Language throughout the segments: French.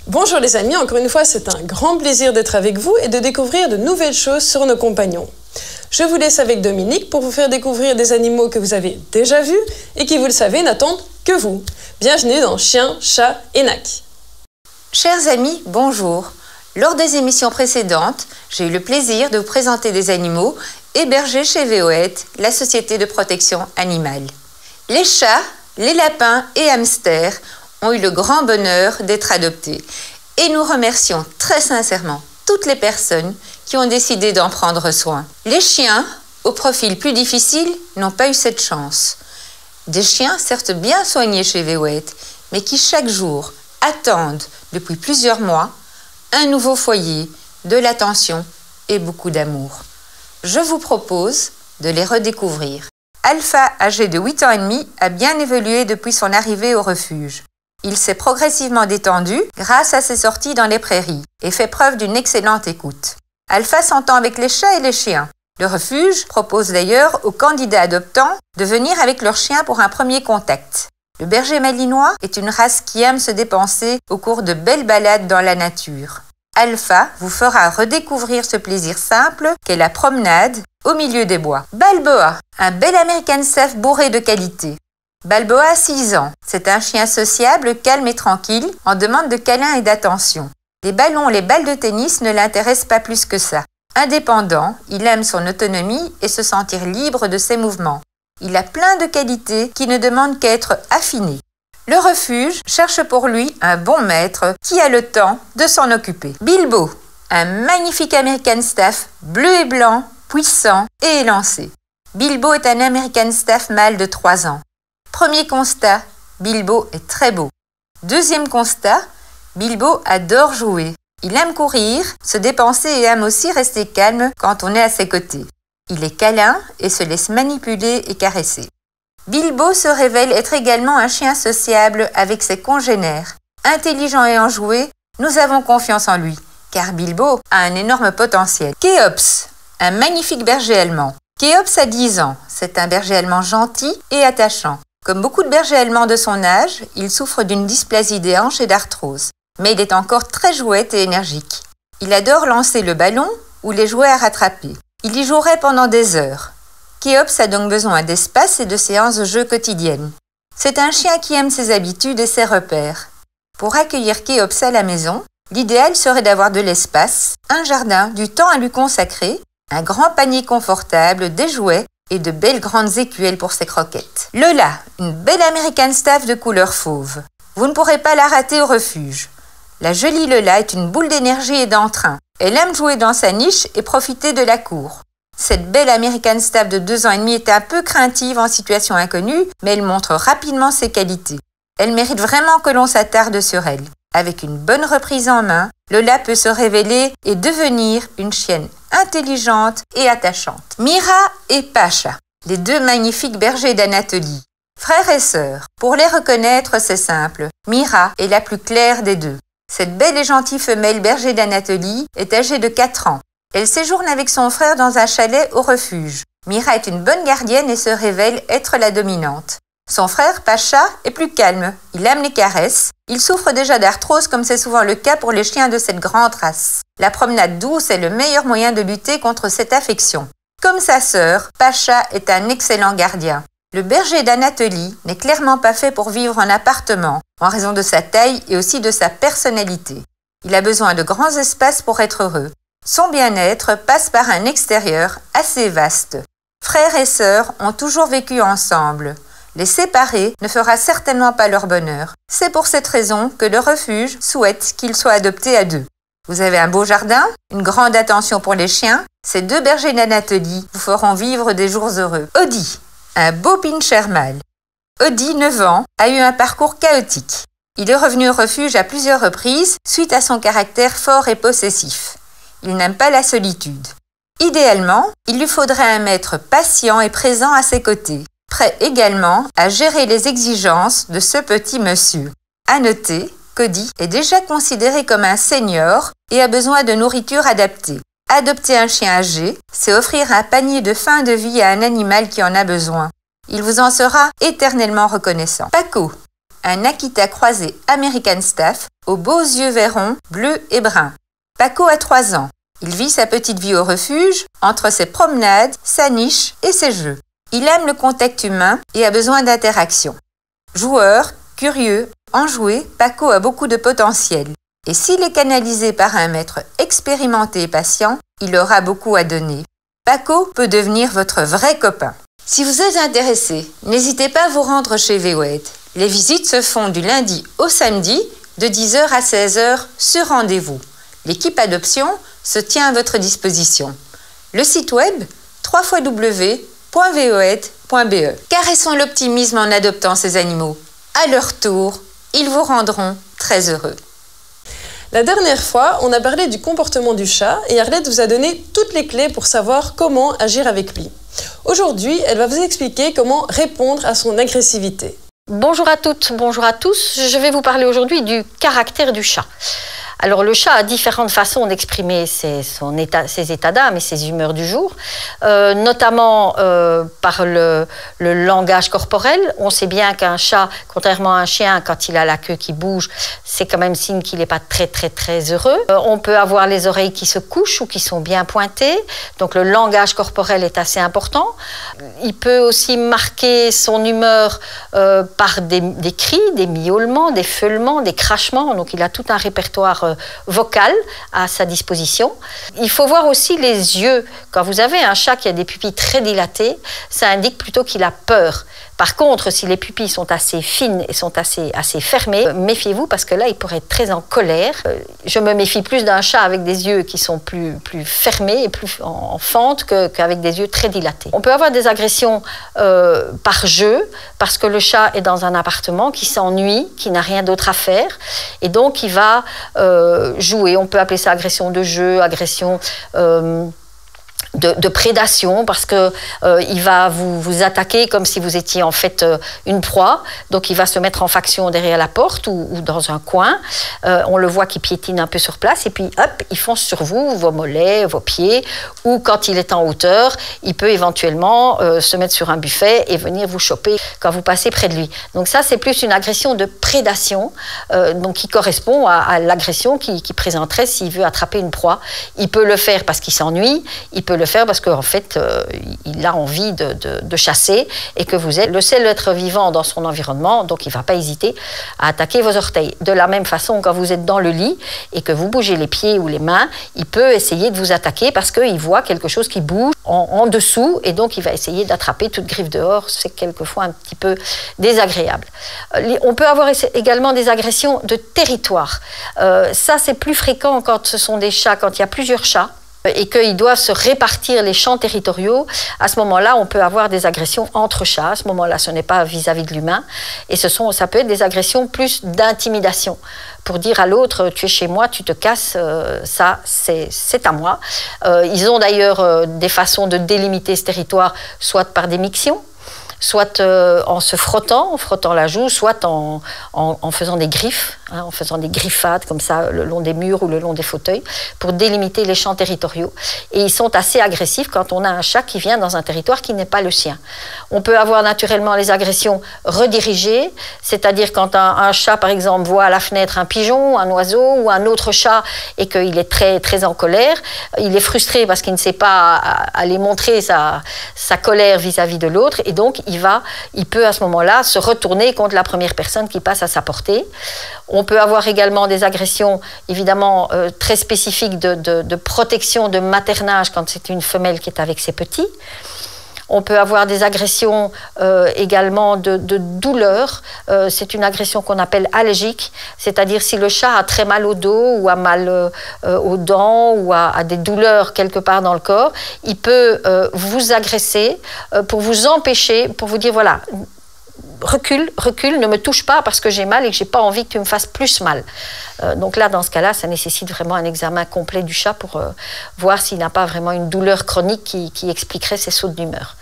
Bonjour les amis, encore une fois c'est un grand plaisir d'être avec vous et de découvrir de nouvelles choses sur nos compagnons. Je vous laisse avec Dominique pour vous faire découvrir des animaux que vous avez déjà vus et qui, vous le savez, n'attendent que vous. Bienvenue dans Chien, Chat et Nac. Chers amis, bonjour. Lors des émissions précédentes, j'ai eu le plaisir de vous présenter des animaux hébergés chez Veoet, la société de protection animale. Les chats, les lapins et hamsters ont eu le grand bonheur d'être adoptés et nous remercions très sincèrement toutes les personnes qui ont décidé d'en prendre soin. Les chiens, au profil plus difficile, n'ont pas eu cette chance. Des chiens certes bien soignés chez Veoet, mais qui chaque jour attendent depuis plusieurs mois un nouveau foyer, de l'attention et beaucoup d'amour. Je vous propose de les redécouvrir. Alpha, âgé de 8 ans et demi, a bien évolué depuis son arrivée au refuge. Il s'est progressivement détendu grâce à ses sorties dans les prairies et fait preuve d'une excellente écoute. Alpha s'entend avec les chats et les chiens. Le refuge propose d'ailleurs aux candidats adoptants de venir avec leur chien pour un premier contact. Le berger malinois est une race qui aime se dépenser au cours de belles balades dans la nature. Alpha vous fera redécouvrir ce plaisir simple qu'est la promenade au milieu des bois. Balboa, un bel American Staff bourré de qualité. Balboa a 6 ans. C'est un chien sociable, calme et tranquille, en demande de câlins et d'attention. Les ballons, les balles de tennis ne l'intéressent pas plus que ça. Indépendant, il aime son autonomie et se sentir libre de ses mouvements. Il a plein de qualités qui ne demandent qu'à être affinées. Le refuge cherche pour lui un bon maître qui a le temps de s'en occuper. Bilbo, un magnifique American Staff bleu et blanc, puissant et élancé. Bilbo est un American Staff mâle de 3 ans. Premier constat, Bilbo est très beau. Deuxième constat, Bilbo adore jouer. Il aime courir, se dépenser et aime aussi rester calme quand on est à ses côtés. Il est câlin et se laisse manipuler et caresser. Bilbo se révèle être également un chien sociable avec ses congénères. Intelligent et enjoué, nous avons confiance en lui, car Bilbo a un énorme potentiel. Kéops, un magnifique berger allemand. Kéops a 10 ans, c'est un berger allemand gentil et attachant. Comme beaucoup de bergers allemands de son âge, il souffre d'une dysplasie des hanches et d'arthrose. Mais il est encore très jouette et énergique. Il adore lancer le ballon ou les jouets à rattraper. Il y jouerait pendant des heures. Kéops a donc besoin d'espace et de séances de jeu quotidiennes. C'est un chien qui aime ses habitudes et ses repères. Pour accueillir Kéops à la maison, l'idéal serait d'avoir de l'espace, un jardin, du temps à lui consacrer, un grand panier confortable, des jouets et de belles grandes écuelles pour ses croquettes. Lola, une belle American Staff de couleur fauve. Vous ne pourrez pas la rater au refuge. La jolie Lola est une boule d'énergie et d'entrain. Elle aime jouer dans sa niche et profiter de la cour. Cette belle American Staff de 2 ans et demi est un peu craintive en situation inconnue, mais elle montre rapidement ses qualités. Elle mérite vraiment que l'on s'attarde sur elle. Avec une bonne reprise en main, Lola peut se révéler et devenir une chienne intelligente et attachante. Mira et Pacha, les 2 magnifiques bergers d'Anatolie. Frères et sœurs, pour les reconnaître, c'est simple. Mira est la plus claire des 2. Cette belle et gentille femelle berger d'Anatolie est âgée de 4 ans. Elle séjourne avec son frère dans un chalet au refuge. Mira est une bonne gardienne et se révèle être la dominante. Son frère, Pacha, est plus calme. Il aime les caresses. Il souffre déjà d'arthrose comme c'est souvent le cas pour les chiens de cette grande race. La promenade douce est le meilleur moyen de lutter contre cette affection. Comme sa sœur, Pacha est un excellent gardien. Le berger d'Anatolie n'est clairement pas fait pour vivre en appartement, en raison de sa taille et aussi de sa personnalité. Il a besoin de grands espaces pour être heureux. Son bien-être passe par un extérieur assez vaste. Frères et sœurs ont toujours vécu ensemble. Les séparer ne fera certainement pas leur bonheur. C'est pour cette raison que le refuge souhaite qu'ils soient adoptés à 2. Vous avez un beau jardin, une grande attention pour les chiens. Ces 2 bergers d'Anatolie vous feront vivre des jours heureux. Audi, un beau pincher mâle. Audi, 9 ans, a eu un parcours chaotique. Il est revenu au refuge à plusieurs reprises suite à son caractère fort et possessif. Il n'aime pas la solitude. Idéalement, il lui faudrait un maître patient et présent à ses côtés, prêt également à gérer les exigences de ce petit monsieur. À noter qu'Audi est déjà considéré comme un senior et a besoin de nourriture adaptée. Adopter un chien âgé, c'est offrir un panier de fin de vie à un animal qui en a besoin. Il vous en sera éternellement reconnaissant. Paco, un Akita croisé American Staff aux beaux yeux verrons, bleus et bruns. Paco a 3 ans. Il vit sa petite vie au refuge, entre ses promenades, sa niche et ses jeux. Il aime le contact humain et a besoin d'interaction. Joueur, curieux, enjoué, Paco a beaucoup de potentiel. Et s'il est canalisé par un maître expérimenté et patient, il aura beaucoup à donner. Paco peut devenir votre vrai copain. Si vous êtes intéressé, n'hésitez pas à vous rendre chez VOET. Les visites se font du lundi au samedi, de 10h à 16h sur rendez-vous. L'équipe adoption se tient à votre disposition. Le site web www.voet.be. Caressons l'optimisme en adoptant ces animaux. À leur tour, ils vous rendront très heureux. La dernière fois, on a parlé du comportement du chat et Arlette vous a donné toutes les clés pour savoir comment agir avec lui. Aujourd'hui, elle va vous expliquer comment répondre à son agressivité. Bonjour à toutes, bonjour à tous. Je vais vous parler aujourd'hui du caractère du chat. Alors le chat a différentes façons d'exprimer ses états d'âme et ses humeurs du jour, notamment par le langage corporel. On sait bien qu'un chat, contrairement à un chien, quand il a la queue qui bouge, c'est quand même signe qu'il n'est pas très heureux. On peut avoir les oreilles qui se couchent ou qui sont bien pointées, donc le langage corporel est assez important. Il peut aussi marquer son humeur par des cris, des miaulements, des feulements, des crachements, donc il a tout un répertoire vocal à sa disposition. Il faut voir aussi les yeux. Quand vous avez un chat qui a des pupilles très dilatées, ça indique plutôt qu'il a peur. Par contre, si les pupilles sont assez fines et sont assez fermées, méfiez-vous parce que là, il pourrait être très en colère. Je me méfie plus d'un chat avec des yeux qui sont plus fermés et plus en fente qu'avec des yeux très dilatés. On peut avoir des agressions par jeu parce que le chat est dans un appartement qui s'ennuie, qui n'a rien d'autre à faire et donc il va jouer. On peut appeler ça agression de jeu, agression de prédation parce que il va vous attaquer comme si vous étiez en fait une proie. Donc il va se mettre en faction derrière la porte ou dans un coin. On le voit qui piétine un peu sur place et puis hop, il fonce sur vous, vos mollets, vos pieds. Ou quand il est en hauteur, il peut éventuellement se mettre sur un buffet et venir vous choper quand vous passez près de lui. Donc ça, c'est plus une agression de prédation, donc qui correspond à l'agression qu'il présenterait s'il veut attraper une proie. Il peut le faire parce qu'il s'ennuie, il peut le faire parce qu'en fait, il a envie de chasser et que vous êtes le seul être vivant dans son environnement, donc il ne va pas hésiter à attaquer vos orteils. De la même façon, quand vous êtes dans le lit et que vous bougez les pieds ou les mains, il peut essayer de vous attaquer parce qu'il voit quelque chose qui bouge en dessous et donc il va essayer d'attraper toute griffe dehors. C'est quelquefois un petit peu désagréable. On peut avoir également des agressions de territoire. Ça, c'est plus fréquent quand ce sont des chats, quand il y a plusieurs chats et qu'ils doivent se répartir les champs territoriaux. À ce moment-là, on peut avoir des agressions entre chats. À ce moment-là, ce n'est pas vis-à-vis de l'humain. Et ça peut être des agressions plus d'intimidation. Pour dire à l'autre, tu es chez moi, tu te casses, ça, c'est à moi. Ils ont d'ailleurs des façons de délimiter ce territoire, soit par des mictions, soit en se frottant, en frottant la joue, soit en faisant des griffes, en faisant des griffades comme ça le long des murs ou le long des fauteuils pour délimiter les champs territoriaux. Et ils sont assez agressifs quand on a un chat qui vient dans un territoire qui n'est pas le sien. On peut avoir naturellement les agressions redirigées, c'est-à-dire quand un chat, par exemple, voit à la fenêtre un pigeon, un oiseau ou un autre chat et qu'il est très en colère, il est frustré parce qu'il ne sait pas aller montrer sa colère vis-à-vis de l'autre et donc il peut à ce moment-là se retourner contre la première personne qui passe à sa portée. On peut avoir également des agressions évidemment très spécifiques de protection, de maternage quand c'est une femelle qui est avec ses petits. On peut avoir des agressions également de douleur. C'est une agression qu'on appelle allergique, c'est-à-dire si le chat a très mal au dos ou a mal aux dents ou a des douleurs quelque part dans le corps, il peut vous agresser pour vous empêcher, pour vous dire voilà, recule, ne me touche pas parce que j'ai mal et que j'ai pas envie que tu me fasses plus mal. Donc là, dans ce cas-là, ça nécessite vraiment un examen complet du chat pour voir s'il n'a pas vraiment une douleur chronique qui expliquerait ces sautes d'humeur.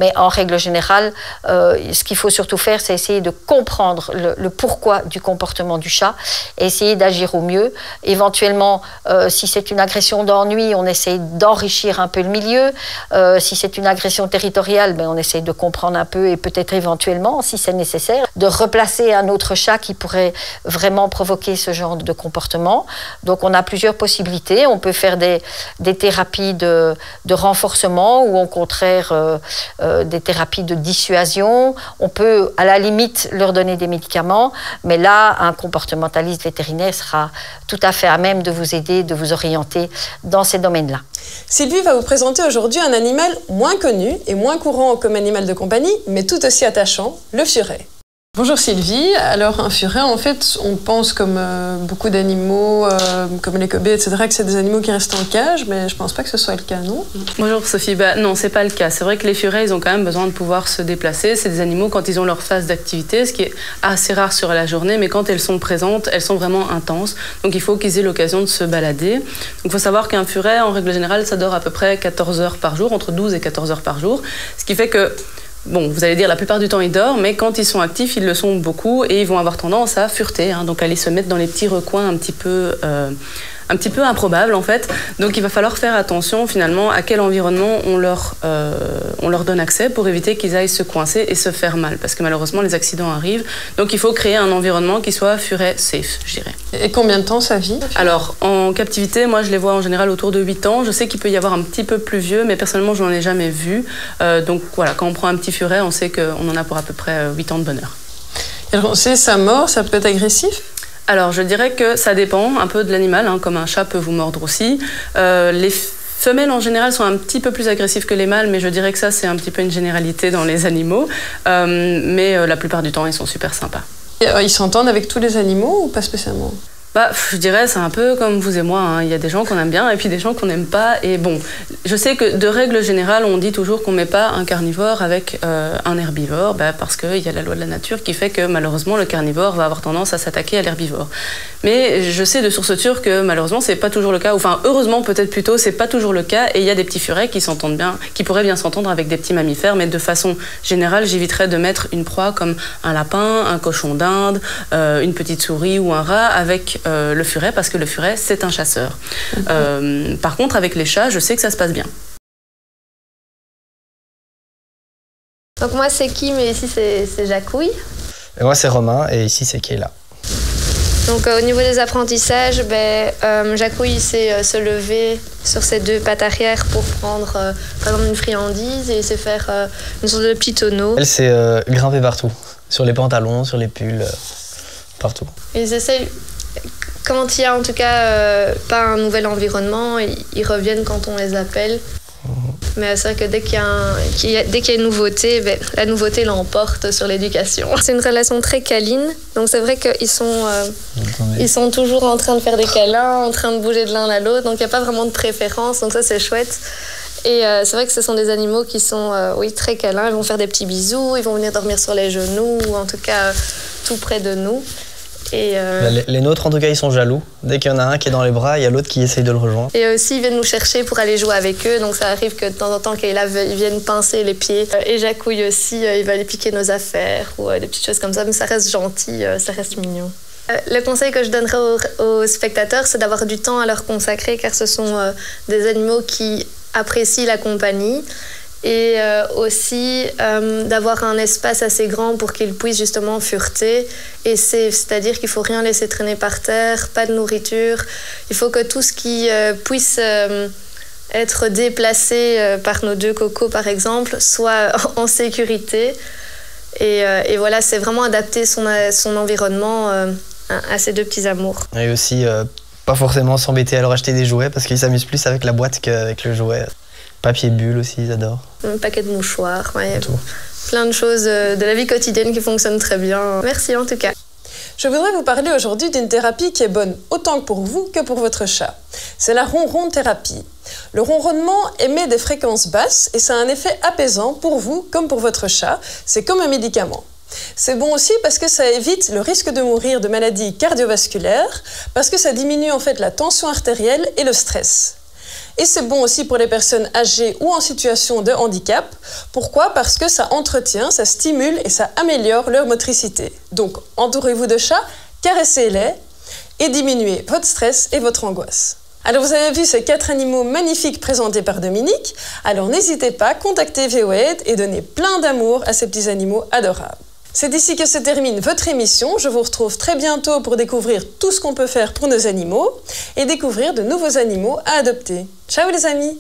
Mais en règle générale, ce qu'il faut surtout faire, c'est essayer de comprendre le pourquoi du comportement du chat et essayer d'agir au mieux. Éventuellement, si c'est une agression d'ennui, on essaye d'enrichir un peu le milieu. Si c'est une agression territoriale, on essaye de comprendre un peu et peut-être éventuellement, si c'est nécessaire, de replacer un autre chat qui pourrait vraiment provoquer ce genre de comportement. Donc on a plusieurs possibilités. On peut faire des thérapies de renforcement ou au contraire des thérapies de dissuasion. On peut à la limite leur donner des médicaments, mais là, un comportementaliste vétérinaire sera tout à fait à même de vous aider, de vous orienter dans ces domaines-là. Sylvie va vous présenter aujourd'hui un animal moins connu et moins courant comme animal de compagnie, mais tout aussi attachant, le furet. Bonjour Sylvie, alors un furet, en fait, on pense comme beaucoup d'animaux, comme les cobayes, etc., que c'est des animaux qui restent en cage, mais je pense pas que ce soit le cas, non? Bonjour Sophie, non, c'est pas le cas. C'est vrai que les furets, ils ont quand même besoin de pouvoir se déplacer. C'est des animaux quand ils ont leur phase d'activité, ce qui est assez rare sur la journée, mais quand elles sont présentes, elles sont vraiment intenses. Donc il faut qu'ils aient l'occasion de se balader. Donc il faut savoir qu'un furet, en règle générale, ça dort à peu près 14 heures par jour, entre 12 et 14 heures par jour, ce qui fait que bon, vous allez dire la plupart du temps ils dorment, mais quand ils sont actifs, ils le sont beaucoup et ils vont avoir tendance à fureter, donc aller se mettre dans les petits recoins un petit peu improbables en fait. Donc il va falloir faire attention finalement à quel environnement on leur donne accès pour éviter qu'ils aillent se coincer et se faire mal, parce que malheureusement les accidents arrivent. Donc il faut créer un environnement qui soit furet safe, je dirais. Et combien de temps ça vit? Alors en captivité, moi je les vois en général autour de 8 ans. Je sais qu'il peut y avoir un petit peu plus vieux, mais personnellement je n'en ai jamais vu. Donc voilà, quand on prend un petit furet, on sait qu'on en a pour à peu près 8 ans de bonheur. Et on sait, ça mord, ça peut être agressif? Alors, je dirais que ça dépend un peu de l'animal, comme un chat peut vous mordre aussi. Les femelles, en général, sont un petit peu plus agressives que les mâles, mais je dirais que ça, c'est un petit peu une généralité dans les animaux. Mais la plupart du temps, ils sont super sympas. Et, ils s'entendent avec tous les animaux ou pas spécialement? Je dirais, c'est un peu comme vous et moi. Il y a des gens qu'on aime bien et puis des gens qu'on n'aime pas. Et bon, je sais que de règle générale, on dit toujours qu'on ne met pas un carnivore avec un herbivore, parce qu'il y a la loi de la nature qui fait que malheureusement, le carnivore va avoir tendance à s'attaquer à l'herbivore. Mais je sais de source sûre que malheureusement, c'est pas toujours le cas. Enfin, heureusement, peut-être plutôt, c'est pas toujours le cas. Et il y a des petits furets qui s'entendent bien, qui pourraient bien s'entendre avec des petits mammifères. Mais de façon générale, j'éviterais de mettre une proie comme un lapin, un cochon d'Inde, une petite souris ou un rat avec le furet, parce que le furet, c'est un chasseur. Par contre, avec les chats, je sais que ça se passe bien. Donc moi, c'est Kim et ici, c'est Jacouille. Et moi, c'est Romain et ici, c'est Kayla. Donc au niveau des apprentissages, Jacouille sait se lever sur ses deux pattes arrière pour prendre par exemple une friandise et sait faire une sorte de petit tonneau. Elle sait grimper partout, sur les pantalons, sur les pulls, partout. Ils essayent, quand il y a en tout cas pas un nouvel environnement, ils reviennent quand on les appelle. Mais c'est vrai que dès qu'il y a une nouveauté, la nouveauté l'emporte sur l'éducation. C'est une relation très câline, donc c'est vrai qu'ils sont toujours en train de faire des câlins, en train de bouger de l'un à l'autre, donc il n'y a pas vraiment de préférence, donc ça c'est chouette. Et c'est vrai que ce sont des animaux qui sont très câlins, ils vont faire des petits bisous, ils vont venir dormir sur les genoux, ou en tout cas tout près de nous. Et les nôtres, en tout cas, ils sont jaloux. Dès qu'il y en a un qui est dans les bras, il y a l'autre qui essaye de le rejoindre. Et aussi, ils viennent nous chercher pour aller jouer avec eux. Donc, ça arrive que de temps en temps, Kayla, ils viennent pincer les pieds. Et Jacouille aussi, il va aller piquer nos affaires ou des petites choses comme ça. Mais ça reste gentil, ça reste mignon. Le conseil que je donnerais aux spectateurs, c'est d'avoir du temps à leur consacrer, car ce sont des animaux qui apprécient la compagnie. Et aussi d'avoir un espace assez grand pour qu'ils puissent justement fureter. Et c'est-à-dire qu'il ne faut rien laisser traîner par terre, pas de nourriture. Il faut que tout ce qui puisse être déplacé par nos deux cocos, par exemple, soit en sécurité. Et voilà, c'est vraiment adapter son environnement à ces deux petits amours. Et aussi, pas forcément s'embêter à leur acheter des jouets, parce qu'ils s'amusent plus avec la boîte qu'avec le jouet. Papier bulle aussi, ils adorent. Un paquet de mouchoirs, plein de choses de la vie quotidienne qui fonctionnent très bien. Merci en tout cas. Je voudrais vous parler aujourd'hui d'une thérapie qui est bonne autant pour vous que pour votre chat. C'est la ronron-thérapie. Le ronronnement émet des fréquences basses et ça a un effet apaisant pour vous comme pour votre chat. C'est comme un médicament. C'est bon aussi parce que ça évite le risque de mourir de maladies cardiovasculaires, parce que ça diminue en fait la tension artérielle et le stress. Et c'est bon aussi pour les personnes âgées ou en situation de handicap. Pourquoi? Parce que ça entretient, ça stimule et ça améliore leur motricité. Donc, entourez-vous de chats, caressez-les et diminuez votre stress et votre angoisse. Alors vous avez vu ces 4 animaux magnifiques présentés par Dominique. Alors n'hésitez pas, contactez VOAid et donnez plein d'amour à ces petits animaux adorables. C'est ici que se termine votre émission. Je vous retrouve très bientôt pour découvrir tout ce qu'on peut faire pour nos animaux et découvrir de nouveaux animaux à adopter. Ciao les amis!